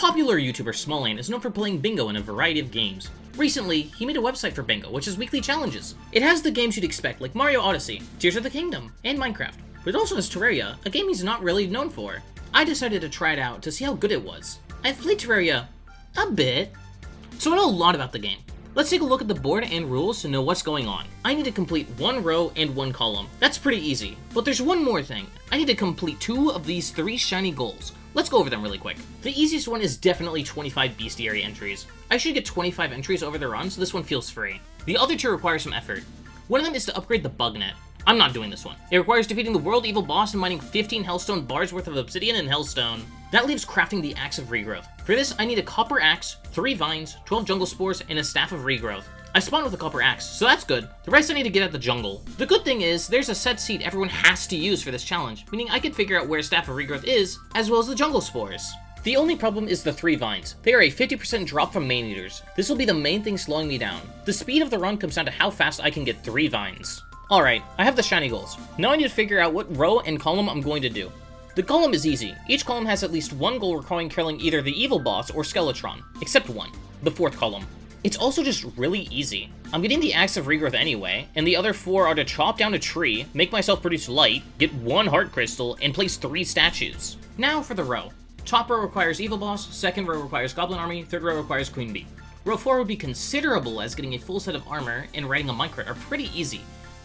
Popular YouTuber Smallant is known for playing bingo in a variety of games. Recently, he made a website for bingo, which has weekly challenges. It has the games you'd expect, like Mario Odyssey, Tears of the Kingdom, and Minecraft. But it also has Terraria, a game he's not really known for. I decided to try it out to see how good it was. I've played Terraria a bit, so I know a lot about the game. Let's take a look at the board and rules to know what's going on. I need to complete 1 row and 1 column. That's pretty easy. But there's one more thing. I need to complete 2 of these 3 shiny goals. Let's go over them really quick. The easiest one is definitely 25 bestiary entries. I should get 25 entries over the run, so this one feels free. The other 2 require some effort. One of them is to upgrade the bug net. I'm not doing this one. It requires defeating the world evil boss and mining 15 hellstone bars worth of obsidian and hellstone. That leaves crafting the axe of regrowth. For this, I need a copper axe, 3 vines, 12 jungle spores, and a staff of regrowth. I spawned with a copper axe, so that's good. The rest I need to get at the jungle. The good thing is, there's a set seed everyone has to use for this challenge, meaning I can figure out where staff of regrowth is, as well as the jungle spores. The only problem is the 3 vines. They are a 50% drop from main eaters. This will be the main thing slowing me down. The speed of the run comes down to how fast I can get 3 vines. Alright, I have the shiny goals. Now I need to figure out what row and column I'm going to do. The column is easy. Each column has at least 1 goal requiring killing either the evil boss or Skeletron, except one, the 4th column. It's also just really easy. I'm getting the Axe of Regrowth anyway, and the other 4 are to chop down a tree, make myself produce light, get 1 heart crystal, and place 3 statues. Now for the row. Top row requires evil boss, 2nd row requires goblin army, 3rd row requires queen bee. Row 4 would be considerable, as getting a full set of armor and riding a minecart are pretty easy.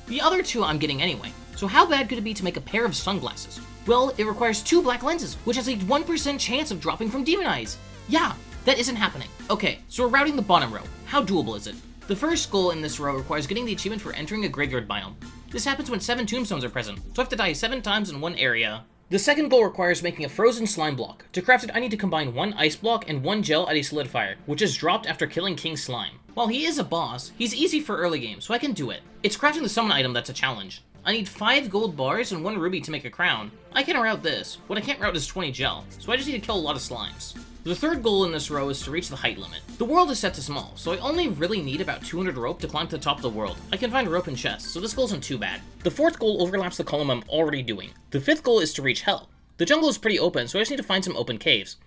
The other 2 I'm getting anyway, so how bad could it be to make a pair of sunglasses? Well, it requires 2 black lenses, which has a 1% chance of dropping from demon eyes. Yeah, that isn't happening. Okay, so we're routing the bottom row. How doable is it? The first goal in this row requires getting the achievement for entering a graveyard biome. This happens when 7 tombstones are present, so I have to die 7 times in one area. The second goal requires making a frozen slime block. To craft it, I need to combine 1 ice block and 1 gel at a solidifier, which is dropped after killing King Slime. While he is a boss, he's easy for early game, so I can do it. It's crafting the summon item that's a challenge. I need 5 gold bars and 1 ruby to make a crown. I can route this. What I can't route is 20 gel, so I just need to kill a lot of slimes. The third goal in this row is to reach the height limit. The world is set to small, so I only really need about 200 rope to climb to the top of the world. I can find rope in chests, so this goal isn't too bad. The 4th goal overlaps the column I'm already doing. The 5th goal is to reach hell. The jungle is pretty open, so I just need to find some open caves.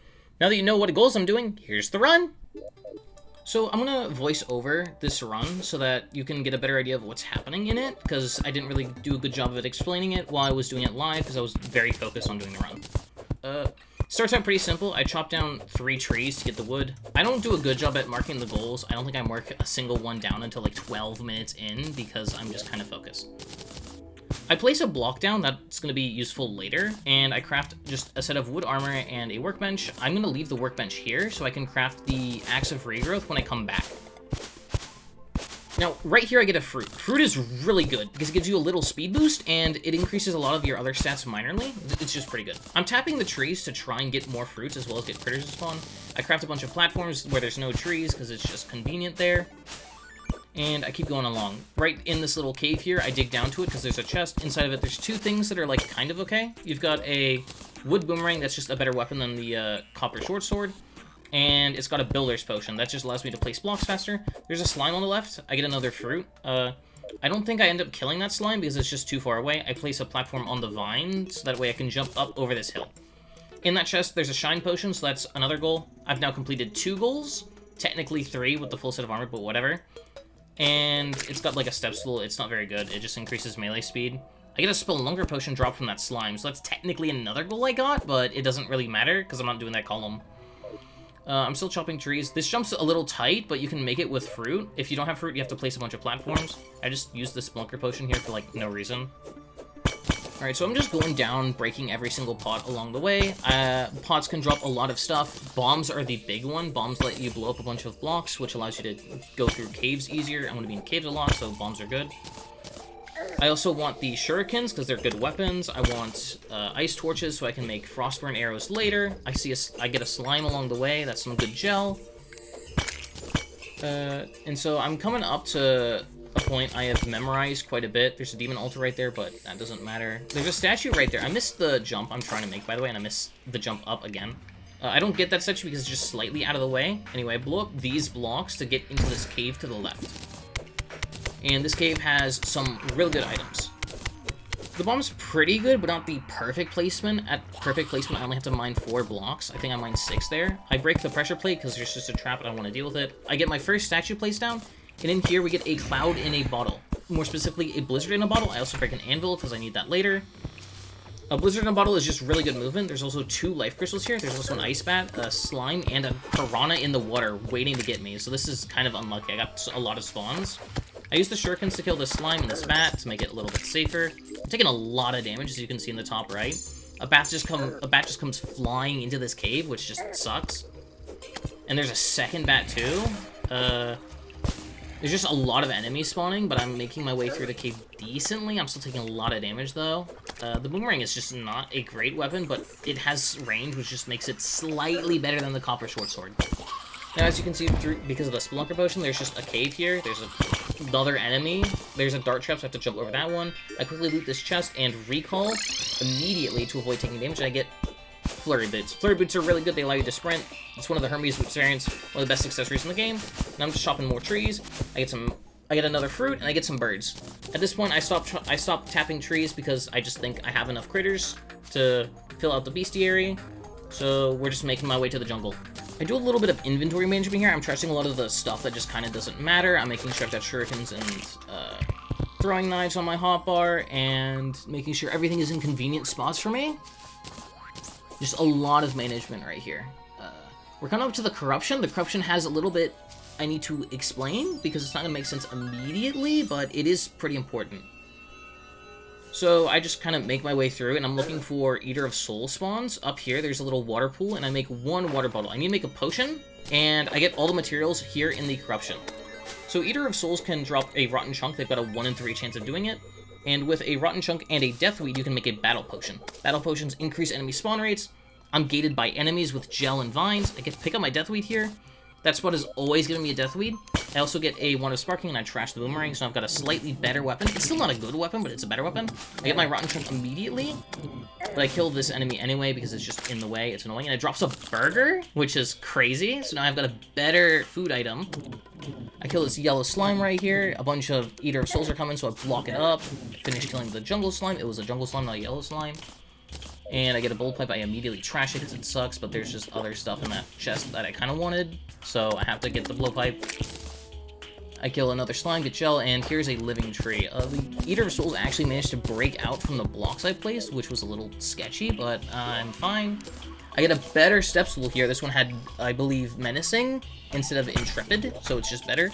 Now that you know what goals I'm doing, here's the run! So I'm gonna voice over this run so that you can get a better idea of what's happening in it, because I didn't really do a good job of it explaining it while I was doing it live, because I was very focused on doing the run. Starts out pretty simple. I chop down 3 trees to get the wood. I don't do a good job at marking the goals. I don't think I mark a single one down until like 12 minutes in, because I'm just kind of focused. I place a block down that's going to be useful later, and I craft just a set of wood armor and a workbench. I'm going to leave the workbench here so I can craft the Axe of Regrowth when I come back. Now, right here I get a fruit. Fruit is really good because it gives you a little speed boost, and it increases a lot of your other stats minorly. It's just pretty good. I'm tapping the trees to try and get more fruits as well as get critters to spawn. I craft a bunch of platforms where there's no trees because it's just convenient there. And I keep going along. Right in this little cave here, I dig down to it because there's a chest. Inside of it, there's 2 things that are, like, kind of okay. You've got a wood boomerang that's just a better weapon than the copper short sword. And it's got a builder's potion. That just allows me to place blocks faster. There's a slime on the left. I get another fruit. I don't think I end up killing that slime because it's just too far away. I place a platform on the vine so that way I can jump up over this hill. In that chest, there's a shine potion, so that's another goal. I've now completed 2 goals. Technically 3 with the full set of armor, but whatever. And it's got like a step stool. It's not very good. It just increases melee speed. I get a Spelunker potion drop from that slime, so that's technically another goal I got, but it doesn't really matter because I'm not doing that column. I'm still chopping trees. This jump's a little tight, but you can make it with fruit. If you don't have fruit, you have to place a bunch of platforms. I just used the Spelunker potion here for like no reason. Alright, so I'm just going down, breaking every single pot along the way. Pots can drop a lot of stuff. Bombs are the big one. Bombs let you blow up a bunch of blocks, which allows you to go through caves easier. I'm going to be in caves a lot, so bombs are good. I also want the shurikens, because they're good weapons. I want ice torches, so I can make frostburn arrows later. I get a slime along the way. That's some good gel. And so I'm coming up to a point I have memorized quite a bit. There's a demon altar right there, but that doesn't matter. There's a statue right there. I missed the jump I'm trying to make, by the way, and I missed the jump up again. I don't get that statue because it's just slightly out of the way. Anyway, I blow up these blocks to get into this cave to the left. And this cave has some really good items. The bomb's pretty good, but not the perfect placement. At perfect placement, I only have to mine 4 blocks. I think I mined 6 there. I break the pressure plate because there's just a trap and I want to deal with it. I get my first statue placed down, and in here we get a cloud in a bottle. More specifically, a blizzard in a bottle. I also break an anvil because I need that later. A blizzard in a bottle is just really good movement. There's also 2 life crystals here. There's also an ice bat, a slime, and a piranha in the water waiting to get me. So this is kind of unlucky. I got a lot of spawns. I use the shurikens to kill the slime and this bat to make it a little bit safer. I'm taking a lot of damage, as you can see in the top right. A bat just comes flying into this cave, which just sucks. And there's a second bat too. There's just a lot of enemies spawning, but I'm making my way through the cave decently. I'm still taking a lot of damage though. The boomerang is just not a great weapon, but it has range, which just makes it slightly better than the copper short sword. Now, as you can see, because of the Spelunker potion, there's just a cave here. There's another enemy. There's a dart trap, so I have to jump over that one. I quickly loot this chest and recall immediately to avoid taking damage, and I get flurry boots. Flurry boots are really good. They allow you to sprint. It's one of the Hermes boots variants, one of the best accessories in the game. Now I'm just chopping more trees. I get another fruit, and I get some birds. At this point, I stop tapping trees because I just think I have enough critters to fill out the bestiary. So we're just making my way to the jungle. I do a little bit of inventory management here. I'm trashing a lot of the stuff that just kind of doesn't matter. I'm making sure I've got shurikens and throwing knives on my hotbar, and making sure everything is in convenient spots for me. Just a lot of management right here. We're coming up to the corruption. The corruption has a little bit I need to explain because it's not going to make sense immediately, but it is pretty important. So I just kind of make my way through, and I'm looking for Eater of Soul spawns. Up here, there's a little water pool, and I make 1 water bottle. I need to make a potion, and I get all the materials here in the corruption. So Eater of Souls can drop a Rotten Chunk. They've got a 1 in 3 chance of doing it. And with a Rotten Chunk and a Deathweed, you can make a Battle Potion. Battle Potions increase enemy spawn rates. I'm gated by enemies with gel and vines. I get to pick up my Deathweed here. That spot is always giving me a Deathweed. I also get a Wand of Sparking, and I trash the boomerang, so I've got a slightly better weapon. It's still not a good weapon, but it's a better weapon. I get my Rotten Chunk immediately, but I kill this enemy anyway because it's just in the way. It's annoying, and it drops a burger, which is crazy. So now I've got a better food item. I kill this yellow slime right here. A bunch of Eater of Souls are coming, so I block it up. Finish killing the jungle slime. It was a jungle slime, not a yellow slime. And I get a bolt pipe. I immediately trash it because it sucks, but there's just other stuff in that chest that I kind of wanted, so I have to get the blowpipe. I kill another slime, get gel, and here's a living tree. The Eater of Souls actually managed to break out from the blocks I placed, which was a little sketchy, but I'm fine. I get a better step stool here. This one had, I believe, Menacing instead of Intrepid, so it's just better.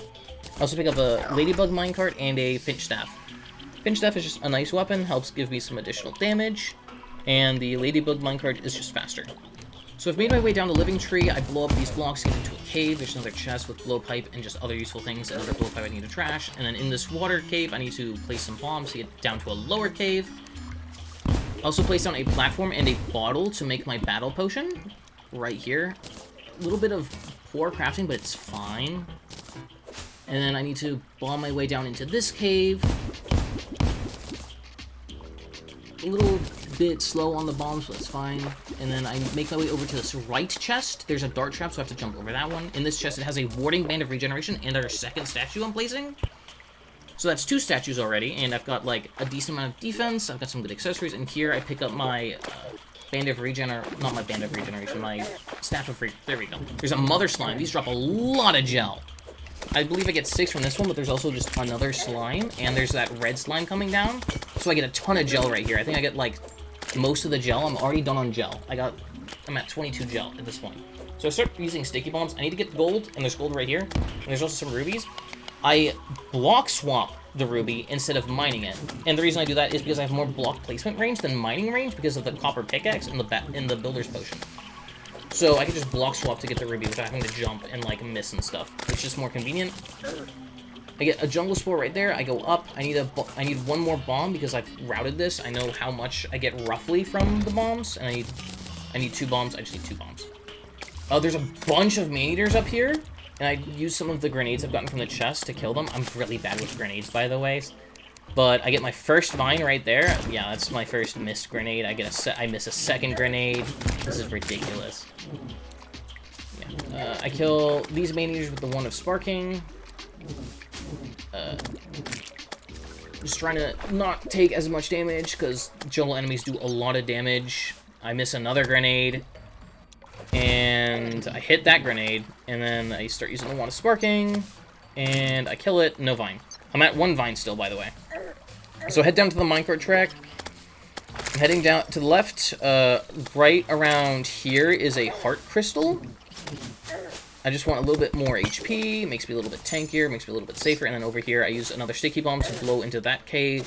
I also pick up a Ladybug minecart and a Finch Staff. Finch Staff is just a nice weapon, helps give me some additional damage, and the Ladybug minecart is just faster. So I've made my way down the living tree. I blow up these blocks, get into a cave. There's another chest with blowpipe and just other useful things. Another blowpipe I need to trash. And then in this water cave, I need to place some bombs to get down to a lower cave. I also place down a platform and a bottle to make my battle potion right here. A little bit of poor crafting, but it's fine. And then I need to bomb my way down into this cave. A little bit slow on the bombs, but it's fine. And then I make my way over to this right chest. There's a dart trap, so I have to jump over that one. In this chest, it has a warding band of regeneration and our second statue I'm placing. So that's 2 statues already, and I've got like a decent amount of defense. I've got some good accessories, and here I pick up my band of not my band of regeneration, my staff of there we go. There's a mother slime. These drop a lot of gel. I believe I get 6 from this one, but there's also just another slime, and there's that red slime coming down. So I get a ton of gel right here. I think I get like most of the gel. I'm already done on gel. I'm at 22 gel at this point. So I start using sticky bombs. I need to get gold, and there's gold right here. And there's also some rubies. I block swap the ruby instead of mining it. And the reason I do that is because I have more block placement range than mining range because of the copper pickaxe and the builder's potion. So I can just block swap to get the ruby without having to jump and like miss and stuff. It's just more convenient. I get a jungle spore right there. I go up. I need 1 more bomb because I've routed this. I know how much I get roughly from the bombs, and I need 2 bombs. I just need 2 bombs. There's a bunch of man-eaters up here, and I use some of the grenades I've gotten from the chest to kill them. I'm really bad with grenades, by the way. But I get my first vine right there. Yeah, that's my first missed grenade. I miss a second grenade. This is ridiculous. Yeah. I kill these man-eaters with the Wand of Sparking. Just trying to not take as much damage, because jungle enemies do a lot of damage. I miss another grenade, and I hit that grenade, and then I start using the Wand of Sparking, and I kill it. No vine. I'm at 1 vine still, by the way. So head down to the minecart track. I'm heading down to the left. Right around here is a heart crystal. I just want a little bit more HP, makes me a little bit tankier, makes me a little bit safer, and then over here I use another sticky bomb to blow into that cave,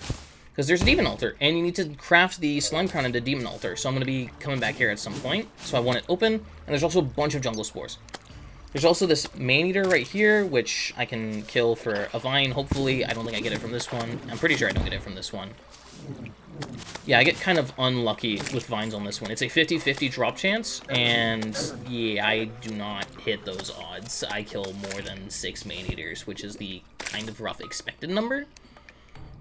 because there's a demon altar, and you need to craft the slime crown into demon altar, so I'm going to be coming back here at some point, so I want it open, and there's also a bunch of jungle spores. There's also this man-eater right here, which I can kill for a vine, hopefully. I don't think I get it from this one. I'm pretty sure I don't get it from this one. Yeah, I get kind of unlucky with vines on this one. It's a 50-50 drop chance, and yeah, I do not hit those odds. I kill more than 6 man-eaters, which is the kind of rough expected number.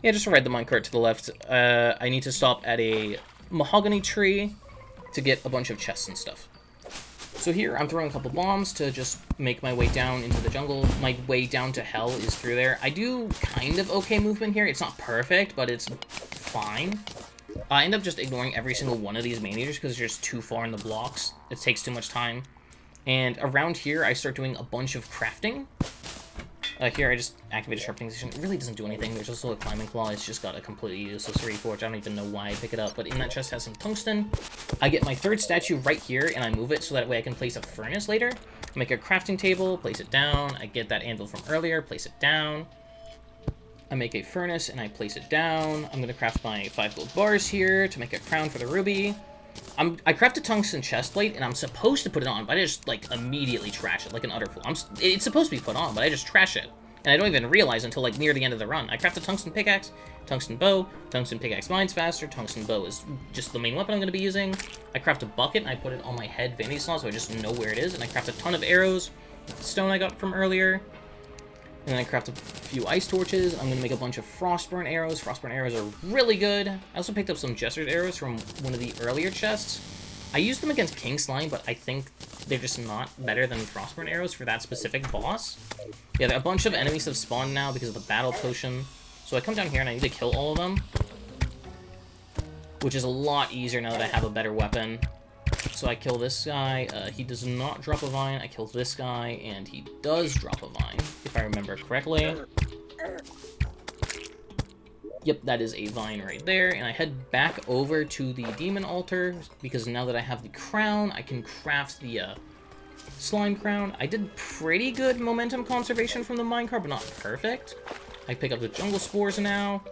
Yeah, just ride the minecart to the left. I need to stop at a mahogany tree to get a bunch of chests and stuff. So here, I'm throwing a couple bombs to just make my way down into the jungle. My way down to hell is through there. I do kind of okay movement here. It's not perfect, but it's fine. I end up just ignoring every single one of these man-eaters because they're just too far in the blocks. It takes too much time. And around here, I start doing a bunch of crafting. Here, I just activate a sharpening station. It really doesn't do anything. There's also a climbing claw. It's just got a completely useless reforge. I don't even know why I pick it up. But in that chest has some tungsten. I get my 3rd statue right here, and I move it so that way I can place a furnace later. Make a crafting table, place it down. I get that anvil from earlier, place it down. I make a furnace, and I place it down. I'm going to craft my 5 gold bars here to make a crown for the ruby. I craft a tungsten chest plate, and I'm supposed to put it on, but I just, like, immediately trash it, like an utter fool. It's supposed to be put on, but I just trash it. And I don't even realize until, like, near the end of the run. I craft a tungsten pickaxe, tungsten bow, tungsten pickaxe mines faster, tungsten bow is just the main weapon I'm going to be using. I craft a bucket, and I put it on my head vanity slot, so I just know where it is. And I craft a ton of arrows with the stone I got from earlier. And then I craft a few ice torches. I'm going to make a bunch of frostburn arrows. Frostburn arrows are really good. I also picked up some jester's arrows from one of the earlier chests. I used them against King Slime, but I think they're just not better than frostburn arrows for that specific boss. Yeah, a bunch of enemies have spawned now because of the battle potion. So I come down here and I need to kill all of them, which is a lot easier now that I have a better weapon. So I kill this guy. He does not drop a vine. I kill this guy, and he does drop a vine, if I remember correctly. Yep, that is a vine right there. And I head back over to the demon altar, because now that I have the crown, I can craft the slime crown. I did pretty good momentum conservation from the minecart, but not perfect. I pick up the jungle spores now.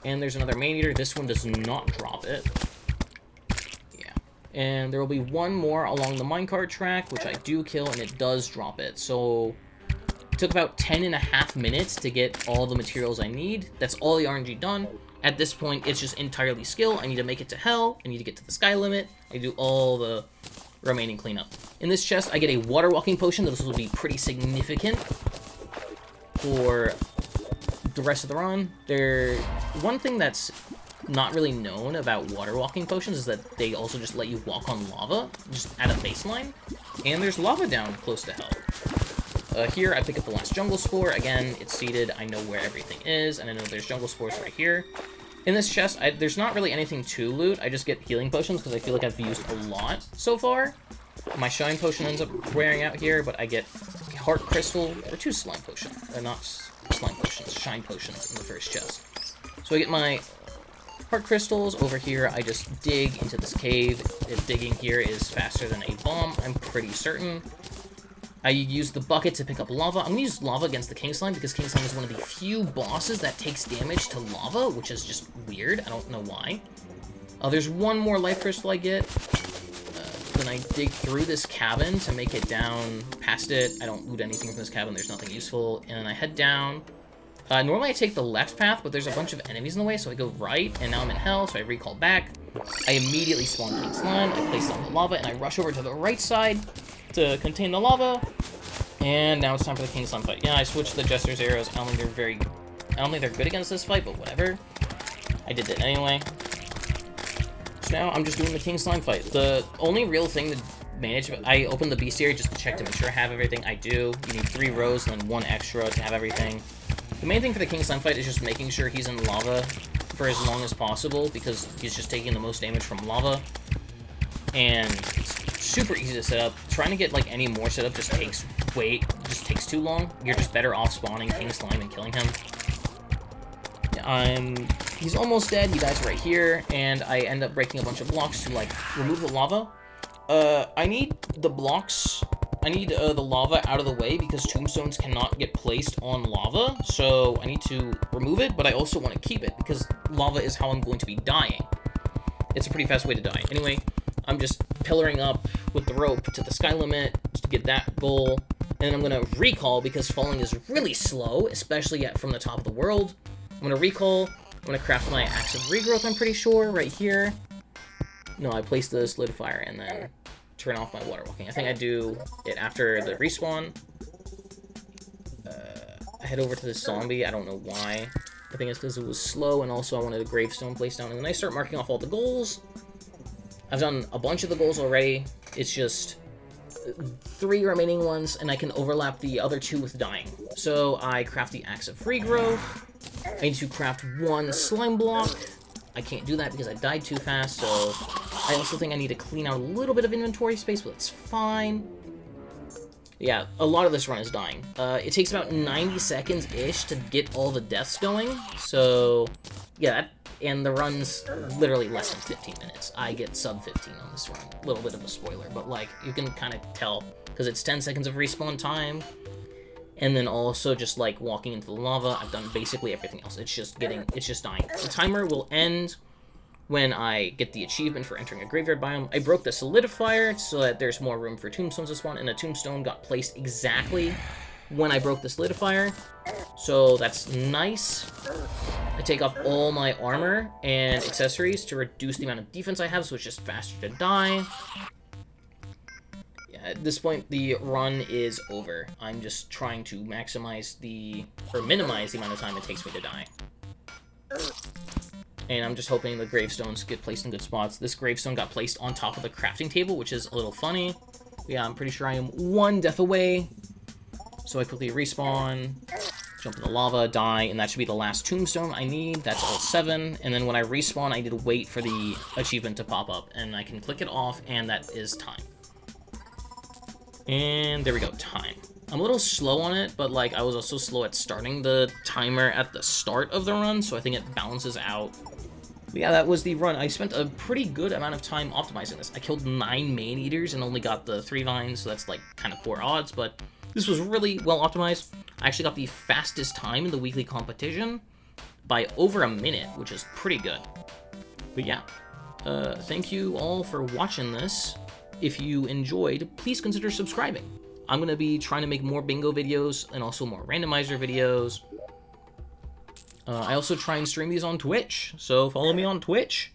And there's another man-eater. This one does not drop it. And there will be one more along the minecart track, which I do kill, and it does drop it. So it took about 10.5 minutes to get all the materials I need. That's all the RNG done. At this point, it's just entirely skill. I need to make it to hell. I need to get to the sky limit. I do all the remaining cleanup. In this chest, I get a water walking potion. This will be pretty significant for the rest of the run. One thing that's not really known about water walking potions is that they also just let you walk on lava, just at a baseline, and there's lava down close to hell. Here, I pick up the last jungle spore. Again, it's seeded. I know where everything is, and I know there's jungle spores right here. In this chest, there's not really anything to loot. I just get healing potions because I feel like I've used a lot so far. My shine potion ends up wearing out here, but I get a heart crystal, or 2 slime potions. Not slime potions, shine potions in the first chest. So I get my heart crystals. Over here, I just dig into this cave. Digging here is faster than a bomb, I'm pretty certain. I use the bucket to pick up lava. I'm going to use lava against the King Slime because King Slime is one of the few bosses that takes damage to lava, which is just weird. I don't know why. There's one more life crystal I get. Then I dig through this cabin to make it down past it. I don't loot anything from this cabin. There's nothing useful. And then I head down. Normally I take the left path, but there's a bunch of enemies in the way, so I go right, and now I'm in hell, so I recall back. I immediately spawn King Slime, I place down the lava, and I rush over to the right side to contain the lava. And now it's time for the King Slime fight. Yeah, I switched the Jester's arrows. I don't think they're good against this fight, but whatever. I did it anyway. So now I'm just doing the King Slime fight. The only real thing to manage, I opened the bestiary just to check to make sure I have everything. I do. You need 3 rows and then 1 extra to have everything. The main thing for the King Slime fight is just making sure he's in lava for as long as possible, because he's just taking the most damage from lava. And it's super easy to set up. Trying to get like any more setup just takes too long. You're just better off spawning King Slime and killing him. He's almost dead. He dies right here, and I end up breaking a bunch of blocks to like remove the lava. I need the blocks. I need the lava out of the way because tombstones cannot get placed on lava, so I need to remove it, but I also want to keep it because lava is how I'm going to be dying. It's a pretty fast way to die. Anyway, I'm just pillaring up with the rope to the sky limit to get that goal, and then I'm going to recall because falling is really slow, especially from the top of the world. I'm going to recall. I'm going to craft my Axe of Regrowth, I'm pretty sure, right here. No, I placed the solidifier and then turn off my water walking. I think I do it after the respawn. I head over to the zombie. I don't know why. I think it's because it was slow, and also I wanted a gravestone placed down. And then I start marking off all the goals. I've done a bunch of the goals already. It's just 3 remaining ones, and I can overlap the other 2 with dying. So I craft the Axe of Regrowth. I need to craft 1 slime block. I can't do that because I died too fast, so I also think I need to clean out a little bit of inventory space, but it's fine. Yeah, a lot of this run is dying. It takes about 90 seconds-ish to get all the deaths going, so yeah, and the run's literally less than 15 minutes. I get sub 15 on this run. A little bit of a spoiler, but like, you can kind of tell, because it's 10 seconds of respawn time, and then also just like walking into the lava. I've done basically everything else. It's just dying. The timer will end when I get the achievement for entering a graveyard biome. I broke the solidifier so that there's more room for tombstones to spawn, and a tombstone got placed exactly when I broke the solidifier, so that's nice. I take off all my armor and accessories to reduce the amount of defense I have, so it's just faster to die. At this point, the run is over. I'm just trying to minimize the amount of time it takes me to die. And I'm just hoping the gravestones get placed in good spots. This gravestone got placed on top of the crafting table, which is a little funny. Yeah, I'm pretty sure I am 1 death away. So I quickly respawn, jump in the lava, die, and that should be the last tombstone I need. That's all 7. And then when I respawn, I need to wait for the achievement to pop up, and I can click it off, and that is time. And there we go, time. I'm a little slow on it, but like I was also slow at starting the timer at the start of the run, so I think it balances out. But yeah, that was the run. I spent a pretty good amount of time optimizing this. I killed 9 main eaters and only got the 3 vines, so that's like kind of poor odds, but this was really well optimized. I actually got the fastest time in the weekly competition by over a minute, which is pretty good. But yeah, thank you all for watching this. If you enjoyed, please consider subscribing. I'm going to be trying to make more bingo videos and also more randomizer videos. I also try and stream these on Twitch, so follow me on Twitch.